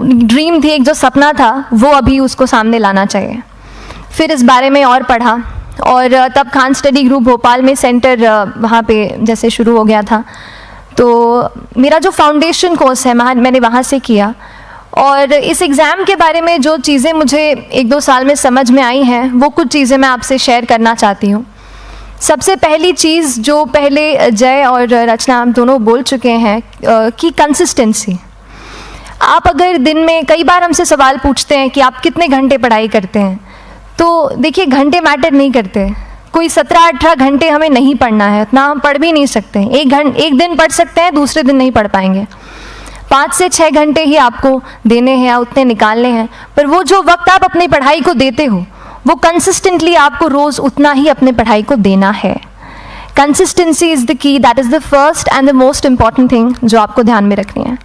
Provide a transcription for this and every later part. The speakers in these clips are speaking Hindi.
ड्रीम थी, एक जो सपना था, वो अभी उसको सामने लाना चाहिए। फिर इस बारे में और पढ़ा और तब खान स्टडी ग्रुप भोपाल में सेंटर वहाँ पे जैसे शुरू हो गया था, तो मेरा जो फाउंडेशन कोर्स है मैंने वहाँ से किया। और इस एग्ज़ाम के बारे में जो चीज़ें मुझे 1-2 साल में समझ में आई हैं, वो कुछ चीज़ें मैं आपसे शेयर करना चाहती हूँ। सबसे पहली चीज़ जो पहले जय और रचना हम दोनों बोल चुके हैं कि कंसिस्टेंसी। आप अगर दिन में, कई बार हमसे सवाल पूछते हैं कि आप कितने घंटे पढ़ाई करते हैं, तो देखिए घंटे मैटर नहीं करते। कोई 17-18 घंटे हमें नहीं पढ़ना है, इतना हम पढ़ भी नहीं सकते। एक दिन पढ़ सकते हैं, दूसरे दिन नहीं पढ़ पाएंगे। 5 से 6 घंटे ही आपको देने हैं या उतने निकालने हैं, पर वो जो वक्त आप अपनी पढ़ाई को देते हो, वो कंसिस्टेंटली आपको रोज़ उतना ही अपने पढ़ाई को देना है। Consistency is the key, that is the first and the most important thing जो आपको ध्यान में रखनी है।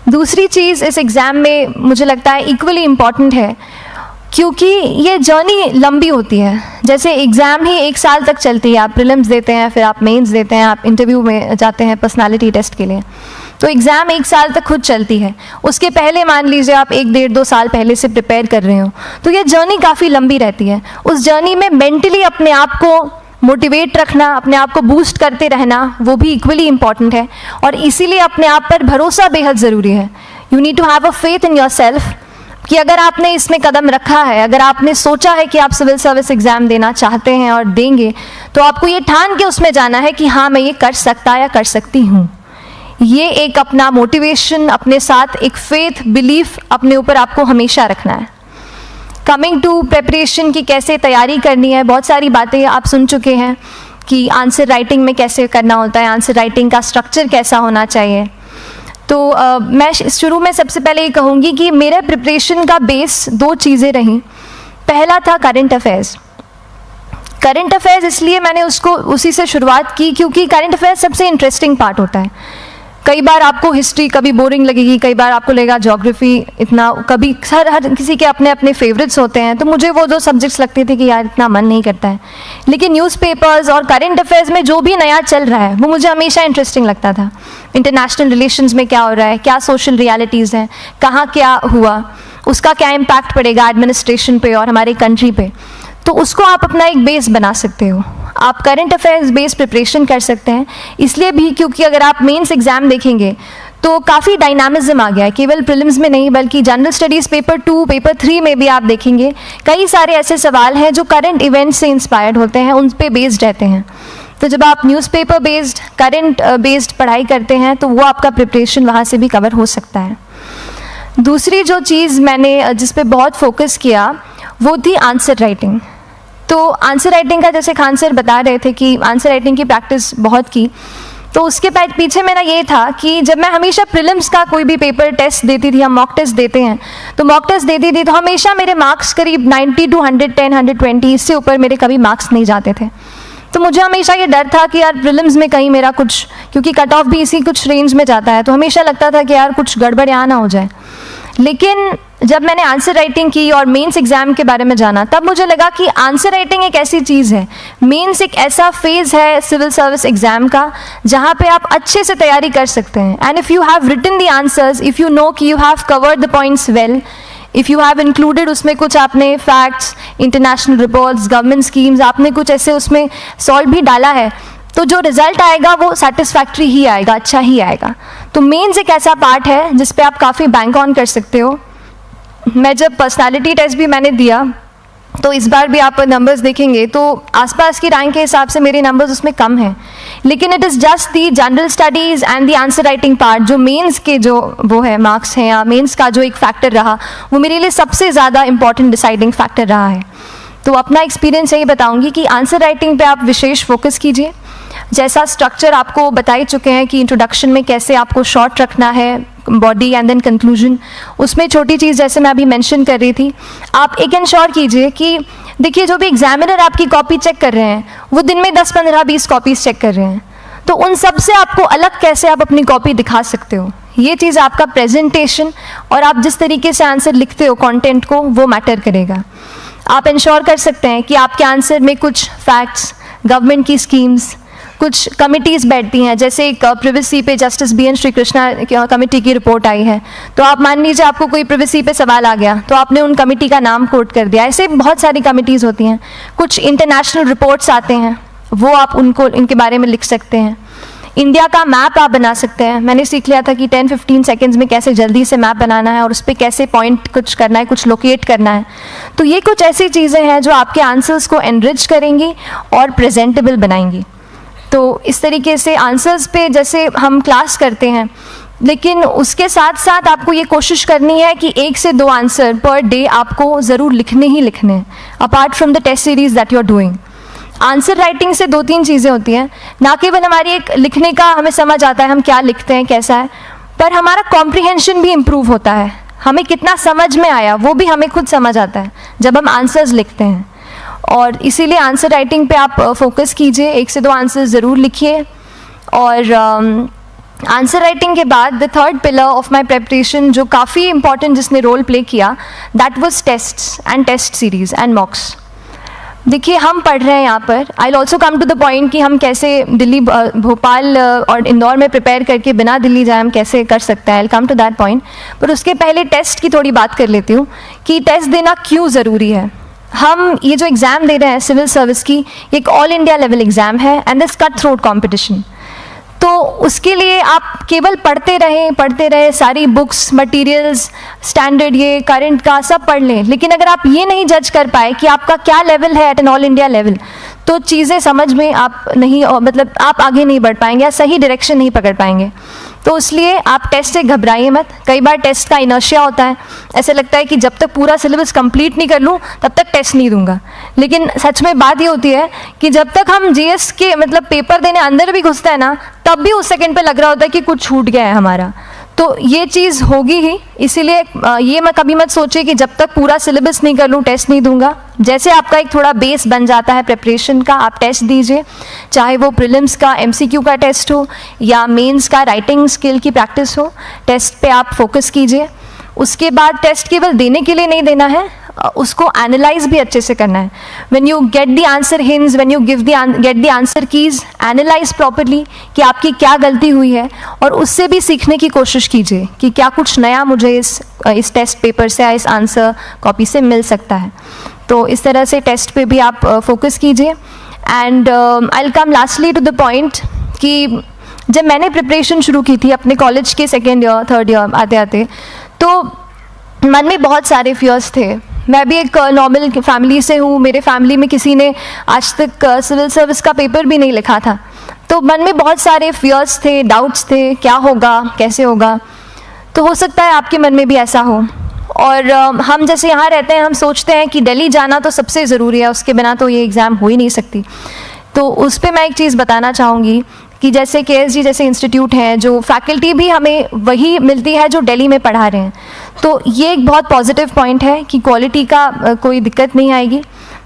दूसरी चीज़ इस एग्ज़ाम में मुझे लगता है इक्वली इम्पॉर्टेंट है, क्योंकि ये जर्नी लंबी होती है। जैसे एग्ज़ाम ही 1 साल तक चलती है, आप प्रीलिम्स देते हैं, फिर आप मेंस देते हैं, आप इंटरव्यू में जाते हैं पर्सनालिटी टेस्ट के लिए, तो एग्ज़ाम 1 साल तक खुद चलती है। उसके पहले मान लीजिए आप 1-1.5-2 साल पहले से प्रिपेयर कर रहे हो, तो ये जर्नी काफ़ी लंबी रहती है। उस जर्नी में मेंटली अपने आप को मोटिवेट रखना, अपने आप को बूस्ट करते रहना, वो भी इक्वली इम्पॉर्टेंट है। और इसीलिए अपने आप पर भरोसा बेहद ज़रूरी है। You need to have a faith in yourself कि अगर आपने इसमें कदम रखा है, अगर आपने सोचा है कि आप सिविल सर्विस एग्ज़ाम देना चाहते हैं और देंगे, तो आपको ये ठान के उसमें जाना है कि हाँ मैं ये कर सकता या कर सकती हूँ। ये एक अपना मोटिवेशन, अपने साथ एक फेथ, बिलीफ अपने ऊपर आपको हमेशा रखना है। कमिंग टू प्रेपरेशन की कैसे तैयारी करनी है, बहुत सारी बातें आप सुन चुके हैं कि आंसर राइटिंग में कैसे करना होता है, आंसर राइटिंग का स्ट्रक्चर कैसा होना चाहिए। तो मैं शुरू में सबसे पहले ये कहूँगी कि मेरे प्रिपरेशन का बेस 2 चीज़ें रहीं। पहला था करंट अफेयर्स। करंट अफेयर्स इसलिए मैंने उसी से शुरुआत की क्योंकि करंट अफेयर्स सबसे इंटरेस्टिंग पार्ट होता है। कई बार आपको हिस्ट्री कभी बोरिंग लगेगी, कई बार आपको लगेगा ज्योग्राफी इतना, कभी हर किसी के अपने अपने फेवरेट्स होते हैं। तो मुझे वो 2 सब्जेक्ट्स लगते थे कि यार इतना मन नहीं करता है, लेकिन न्यूज़पेपर्स और करंट अफेयर्स में जो भी नया चल रहा है वो मुझे हमेशा इंटरेस्टिंग लगता था। इंटरनेशनल रिलेशंस में क्या हो रहा है, क्या सोशल रियलिटीज़ हैं, कहाँ क्या हुआ, उसका क्या इम्पैक्ट पड़ेगा एडमिनिस्ट्रेशन पे और हमारे कंट्री पे, तो उसको आप अपना एक बेस बना सकते हो। आप करंट अफेयर्स बेस प्रिपरेशन कर सकते हैं, इसलिए भी क्योंकि अगर आप मेंस एग्ज़ाम देखेंगे तो काफ़ी डायनामिज्म आ गया है, केवल प्रीलिम्स में नहीं बल्कि जनरल स्टडीज़ पेपर 2, पेपर 3 में भी आप देखेंगे कई सारे ऐसे सवाल हैं जो करंट इवेंट्स से इंस्पायर्ड होते हैं, उन पे बेस्ड रहते हैं। तो जब आप न्यूज़पेपर बेस्ड, करंट बेस्ड पढ़ाई करते हैं तो वो आपका प्रिपरेशन वहाँ से भी कवर हो सकता है। दूसरी जो चीज़ मैंने जिस पे बहुत फोकस किया वो थी आंसर राइटिंग। तो आंसर राइटिंग का जैसे खान सर बता रहे थे कि आंसर राइटिंग की प्रैक्टिस बहुत की, तो उसके पीछे मेरा ये था कि जब मैं हमेशा प्रीलिम्स का कोई भी पेपर टेस्ट देती थी, हम मॉक टेस्ट देते हैं, तो मॉक टेस्ट देती थी तो हमेशा मेरे मार्क्स करीब 90 to 110, 120, इससे ऊपर मेरे कभी मार्क्स नहीं जाते थे। तो मुझे हमेशा ये डर था कि यार प्रीलिम्स में कहीं मेरा कुछ, क्योंकि कट ऑफ भी इसी कुछ रेंज में जाता है, तो हमेशा लगता था कि यार कुछ गड़बड़ यहाँ ना हो जाए। लेकिन जब मैंने आंसर राइटिंग की और मेंस एग्ज़ाम के बारे में जाना, तब मुझे लगा कि आंसर राइटिंग एक ऐसी चीज़ है, मेंस एक ऐसा फेज़ है सिविल सर्विस एग्ज़ाम का जहाँ पे आप अच्छे से तैयारी कर सकते हैं। And if you have written the answers, if you know कि you have covered the points well, if you have included उसमें कुछ आपने facts, international reports, government schemes, आपने कुछ ऐसे उसमें सॉल्व भी डाला है, तो जो रिजल्ट आएगा वो सेटिस्फैक्ट्री ही आएगा, अच्छा ही आएगा। तो मेंस एक ऐसा पार्ट है जिस पे आप काफ़ी बैंक ऑन कर सकते हो। मैं जब पर्सनालिटी टेस्ट भी मैंने दिया, तो इस बार भी आप नंबर्स देखेंगे तो आसपास की रैंक के हिसाब से मेरे नंबर्स उसमें कम हैं, लेकिन it is just the general studies and the answer writing part, जो मेंस के जो वो है मार्क्स हैं या मेंस का जो एक फैक्टर रहा, वो मेरे लिए सबसे ज़्यादा इंपॉर्टेंट डिसाइडिंग फैक्टर रहा है। तो अपना एक्सपीरियंस यही बताऊंगी कि आंसर राइटिंग पे आप विशेष फोकस कीजिए। जैसा स्ट्रक्चर आपको बता ही चुके हैं कि इंट्रोडक्शन में कैसे आपको शॉर्ट रखना है, बॉडी एंड देन कंक्लूजन, उसमें छोटी चीज़ जैसे मैं अभी मेंशन कर रही थी, आप एक इंश्योर कीजिए कि देखिए जो भी एग्जामिनर आपकी कॉपी चेक कर रहे हैं वो दिन में 10, 15, 20 कॉपीज़ चेक कर रहे हैं, तो उन सब से आपको अलग कैसे आप अपनी कॉपी दिखा सकते हो, ये चीज़ आपका प्रेजेंटेशन और आप जिस तरीके से आंसर लिखते हो कंटेंट को, वो मैटर करेगा। आप इंश्योर कर सकते हैं कि आपके आंसर में कुछ फैक्ट्स, गवर्नमेंट की स्कीम्स, कुछ कमिटीज़ बैठती हैं, जैसे एक प्रिवेसी पे justice BN Shri Krishna committee की रिपोर्ट आई है, तो आप मान लीजिए आपको कोई प्रिवेसी पे सवाल आ गया तो आपने उन कमेटी का नाम कोट कर दिया। ऐसे बहुत सारी कमिटीज़ होती हैं। कुछ इंटरनेशनल रिपोर्ट्स आते हैं, वो आप उनको इनके बारे में लिख सकते हैं। इंडिया का मैप आप बना सकते हैं। मैंने सीख लिया था कि 10-15 सेकेंड्स में कैसे जल्दी से मैप बनाना है और उस पर कैसे पॉइंट कुछ करना है, कुछ लोकेट करना है। तो ये कुछ ऐसी चीज़ें हैं जो आपके आंसर्स को एनरिच करेंगी और प्रेजेंटेबल बनाएंगी। तो इस तरीके से आंसर्स पे जैसे हम क्लास करते हैं, लेकिन उसके साथ साथ आपको ये कोशिश करनी है कि 1 से 2 आंसर पर डे आपको ज़रूर लिखने ही लिखने हैं, apart from the test series that you are doing. Answer writing से 2-3 चीज़ें होती हैं, ना केवल हमारी एक लिखने का हमें समझ आता है हम क्या लिखते हैं कैसा है, पर हमारा कॉम्प्रिहेंशन भी इम्प्रूव होता है। हमें कितना समझ में आया वो भी हमें खुद समझ आता है जब हम आंसर्स लिखते हैं। और इसीलिए आंसर राइटिंग पे आप फोकस कीजिए, 1 से 2 आंसर्स ज़रूर लिखिए। और आंसर राइटिंग के बाद the third pillar of my preparation जो काफ़ी इंपॉर्टेंट जिसने रोल प्ले किया, that was tests and test series and mocks. देखिए हम पढ़ रहे हैं यहाँ पर, I will also come to the point कि हम कैसे दिल्ली, भोपाल और इंदौर में प्रिपेयर करके बिना दिल्ली जाए हम कैसे कर सकते हैं। I will come to that point, पर उसके पहले टेस्ट की थोड़ी बात कर लेती हूँ कि टेस्ट देना क्यों ज़रूरी है। हम ये जो एग्ज़ाम दे रहे हैं सिविल सर्विस की, एक ऑल इंडिया लेवल एग्ज़ाम है and this cut throat competition. तो उसके लिए आप केवल पढ़ते रहें, सारी बुक्स, मटेरियल्स, स्टैंडर्ड ये करंट का सब पढ़ लें, लेकिन अगर आप ये नहीं जज कर पाए कि आपका क्या लेवल है at an all India level, तो चीज़ें समझ में आप नहीं, मतलब आप आगे नहीं बढ़ पाएंगे या सही डायरेक्शन नहीं पकड़ पाएंगे। तो इसलिए आप टेस्ट से घबराइए मत। कई बार टेस्ट का इनर्शिया होता है, ऐसे लगता है कि जब तक पूरा सिलेबस कंप्लीट नहीं कर लूँ तब तक टेस्ट नहीं दूंगा। लेकिन सच में बात ये होती है कि जब तक हम GS के मतलब पेपर देने अंदर भी घुसते हैं ना, तब भी उस सेकंड पे लग रहा होता है कि कुछ छूट गया है हमारा। तो ये चीज़ होगी ही, इसीलिए ये मैं कभी मत सोचिए कि जब तक पूरा सिलेबस नहीं कर लूँ टेस्ट नहीं दूंगा। जैसे आपका एक थोड़ा बेस बन जाता है प्रिपरेशन का, आप टेस्ट दीजिए, चाहे वो प्रीलिम्स का MCQ का टेस्ट हो या मेंस का राइटिंग स्किल की प्रैक्टिस हो, टेस्ट पे आप फोकस कीजिए। उसके बाद टेस्ट केवल देने के लिए नहीं देना है, उसको एनालाइज भी अच्छे से करना है। When you get the answer hints, when you get the answer keys, analyse properly कि आपकी क्या गलती हुई है और उससे भी सीखने की कोशिश कीजिए कि क्या कुछ नया मुझे इस टेस्ट पेपर से या इस आंसर कॉपी से मिल सकता है। तो इस तरह से टेस्ट पे भी आप फोकस कीजिए। And I will come lastly to the point कि जब मैंने प्रिपरेशन शुरू की थी अपने कॉलेज के 2nd ईयर 3rd ईयर आते आते, तो मन में बहुत सारे फियर्स थे। मैं भी एक नॉर्मल फैमिली से हूँ, मेरे फैमिली में किसी ने आज तक सिविल सर्विस का पेपर भी नहीं लिखा था, तो मन में बहुत सारे फियर्स थे, डाउट्स थे, क्या होगा कैसे होगा। तो हो सकता है आपके मन में भी ऐसा हो। और हम जैसे यहाँ रहते हैं, हम सोचते हैं कि दिल्ली जाना तो सबसे ज़रूरी है, उसके बिना तो ये एग्ज़ाम हो ही नहीं सकती। तो उस पर मैं एक चीज़ बताना चाहूँगी कि जैसे KSG जैसे इंस्टीट्यूट हैं, जो फैकल्टी भी हमें वही मिलती है जो दिल्ली में पढ़ा रहे हैं, तो ये एक बहुत पॉजिटिव पॉइंट है कि क्वालिटी का कोई दिक्कत नहीं आएगी।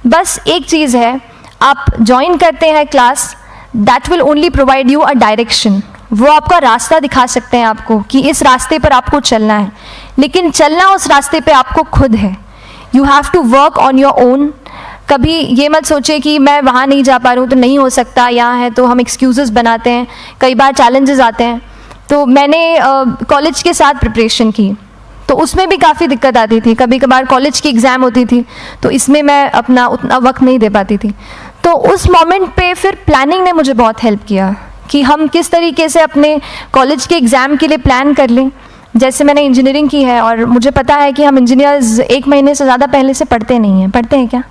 बस एक चीज़ है, आप ज्वाइन करते हैं class, that will only provide you a direction. वो आपका रास्ता दिखा सकते हैं आपको कि इस रास्ते पर आपको चलना है, लेकिन चलना उस रास्ते पे आपको खुद है। You have to work on your own. कभी ये मत सोचिए कि मैं वहाँ नहीं जा पा रहा हूँ तो नहीं हो सकता, यहाँ है, तो हम एक्सक्यूज़ेस बनाते हैं। कई बार चैलेंजेस आते हैं। तो मैंने कॉलेज के साथ प्रिपरेशन की, तो उसमें भी काफ़ी दिक्कत आती थी। कभी कभार कॉलेज की एग्ज़ाम होती थी तो इसमें मैं अपना उतना वक्त नहीं दे पाती थी। तो उस मोमेंट पे फिर प्लानिंग ने मुझे बहुत हेल्प किया कि हम किस तरीके से अपने कॉलेज के एग्ज़ाम के लिए प्लान कर लें। जैसे मैंने इंजीनियरिंग की है और मुझे पता है कि हम इंजीनियर्स 1 महीने से ज़्यादा पहले से पढ़ते नहीं हैं। पढ़ते हैं क्या?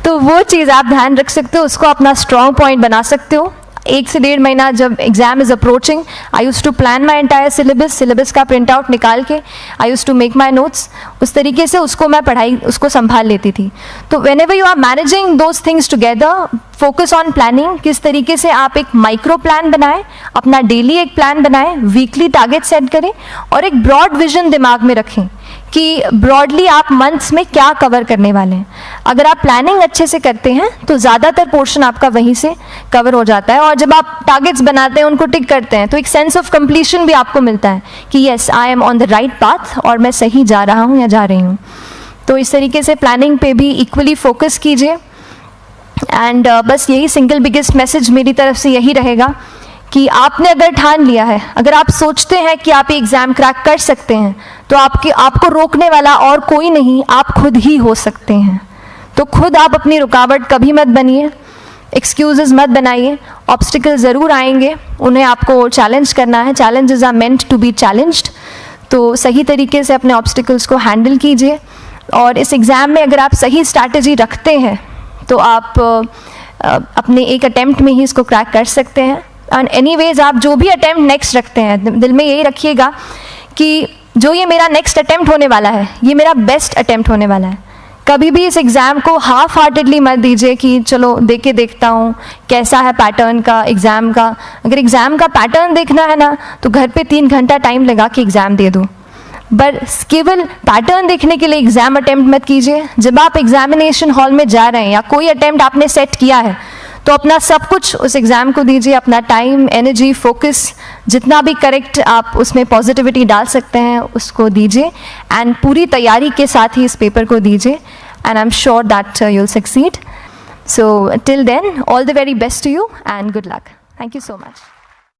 तो वो चीज़ आप ध्यान रख सकते हो, उसको अपना स्ट्रॉन्ग पॉइंट बना सकते हो। 1 से 1.5 महीना जब exam is approaching, I use to plan my entire syllabus का प्रिंट आउट निकाल के I use to make my notes. उस तरीके से उसको मैं उसको संभाल लेती थी। तो whenever you are managing those things together, focus on planning. किस तरीके से आप एक माइक्रो प्लान बनाएं, अपना डेली एक प्लान बनाएं, वीकली टारगेट सेट करें और एक ब्रॉड विजन दिमाग में रखें कि ब्रॉडली आप मंथ्स में क्या कवर करने वाले हैं। अगर आप प्लानिंग अच्छे से करते हैं तो ज़्यादातर पोर्शन आपका वहीं से कवर हो जाता है। और जब आप टारगेट्स बनाते हैं, उनको टिक करते हैं, तो एक सेंस ऑफ कंप्लीशन भी आपको मिलता है कि yes, I am on the right path और मैं सही जा रहा हूँ या जा रही हूँ। तो इस तरीके से प्लानिंग पे भी इक्वली फोकस कीजिए। एंड बस यही सिंगल बिगेस्ट मैसेज मेरी तरफ से यही रहेगा कि आपने अगर ठान लिया है, अगर आप सोचते हैं कि आप ये एग्ज़ाम क्रैक कर सकते हैं, तो आपको रोकने वाला और कोई नहीं, आप खुद ही हो सकते हैं। तो खुद आप अपनी रुकावट कभी मत बनिए, एक्सक्यूज़ेस मत बनाइए। ऑब्स्टिकल ज़रूर आएंगे, उन्हें आपको चैलेंज करना है। Challenges are meant to be challenged. तो सही तरीके से अपने ऑब्स्टिकल्स को हैंडल कीजिए, और इस एग्ज़ाम में अगर आप सही स्ट्रैटेजी रखते हैं तो आप अपने एक अटैम्प्ट में ही इसको क्रैक कर सकते हैं। एंड एनीवेज आप जो भी अटैम्प्ट नेक्स्ट रखते हैं, दिल में यही रखिएगा कि जो ये मेरा नेक्स्ट अटैम्प्ट होने वाला है, ये मेरा बेस्ट अटैम्प्ट होने वाला है। कभी भी इस एग्ज़ाम को हाफ हार्टेडली मत दीजिए कि चलो दे के देखता हूँ कैसा है पैटर्न का एग्ज़ाम का। अगर एग्ज़ाम का पैटर्न देखना है ना, तो घर पे 3 घंटा टाइम लगा के एग्ज़ाम दे दो, बस केवल पैटर्न देखने के लिए एग्ज़ाम अटैम्प्ट मत कीजिए। जब आप एग्जामिनेशन हॉल में जा रहे हैं या कोई अटैम्प्ट आपने सेट किया है, तो अपना सब कुछ उस एग्ज़ाम को दीजिए, अपना टाइम, एनर्जी, फोकस, जितना भी करेक्ट आप उसमें पॉजिटिविटी डाल सकते हैं उसको दीजिए, एंड पूरी तैयारी के साथ ही इस पेपर को दीजिए, and I am sure that you will succeed. So till then, all the very best to you and good luck. Thank you so much.